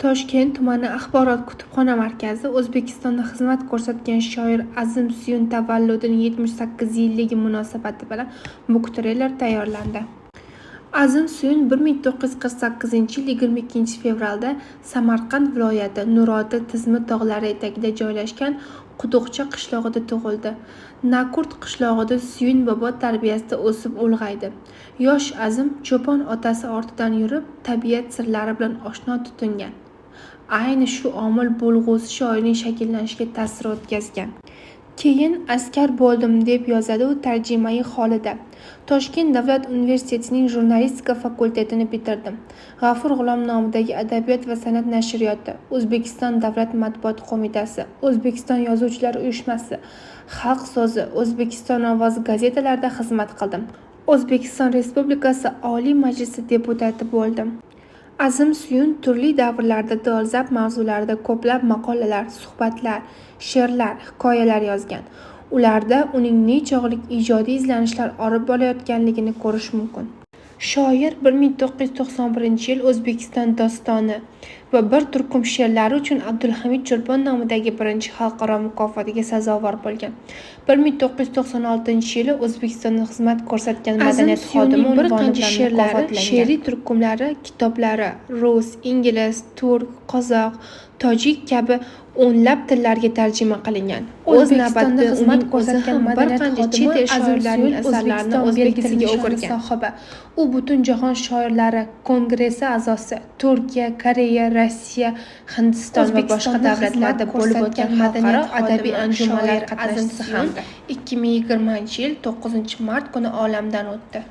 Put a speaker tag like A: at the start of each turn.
A: Toshkent tumani axborot kutubxona markazi O'zbekistonda xizmat ko'rsatgan shoir Azim Suyun tavalludining 78-yilligi munosabati bilan buktreyler tayyorlandi. Azim Suyun 1948-yil 22 fevralda Samarqand viloyati Nurota Tizmi tog'lari etagida joylashgan Quduqcha qishlog'ida tug'ildi. Nakurt qishlog'ida Suyun bobo tarbiyasida o'sib ulg'aydi. Yosh Azim cho'pon otasi ortidan yurib, tabiat sirlari bilan oshno tutingan. Ayni shu omil bo'lg'usi shoirning shakllanishiga ta'sir o'tkazgan. Keyin askar bo'ldim deb yozadi u tarjimai holida. Toshkent davlat universitetining jurnalistika fakultetini bitirdim. G'afur G'ulom nomidagi adabiyot va san'at nashriyoti, O'zbekiston davlat matbuot qo'mitasi, O'zbekiston yozuvchilar uyushmasi, Xalq so'zi, O'zbekiston ovozi gazetalarida xizmat qildim. O'zbekiston Respublikasi Oliy Majlisi deputati bo'ldim. Azim Suyun turli davrlarda dolzarb mavzularda ko'plab maqolalar, suhbatlar, she'rlar, hikoyalar yozgan. Ularda uning nechog'lik ijodiy izlanishlar olib borayotganligini ko'rish mumkin. Shoir 1991-yil O'zbekiston dostoni va bir turkum she'rlari uchun Abdulhamid Cho'lpon nomidagi birinchi xalqaro mukofotiga sazovor bo'lgan. 1996-yili O'zbekistonda xizmat ko'rsatgan madaniyat xodimi unvoni bilan mukofotlangan. She'riy turkumlari, kitoblari rus, ingliz, turk, qozoq, tojik kabi o'nlab tillarga tarjima qilingan. O'z navbatida xizmat ko'rsatgan madaniyat xodimi shoirlarning asarlarini o'zbek tiliga o'girgan. U butun jahon shoirlari kongressi a'zosi, Turkiya, Koreya, Rossiya, Hindiston va boshqa davlatlarda bo'lib o'tgan xalqaro adabiy anjumanlar qatnashchisi hamda 2020-yil 9 mart kuni olamdan o'tdi.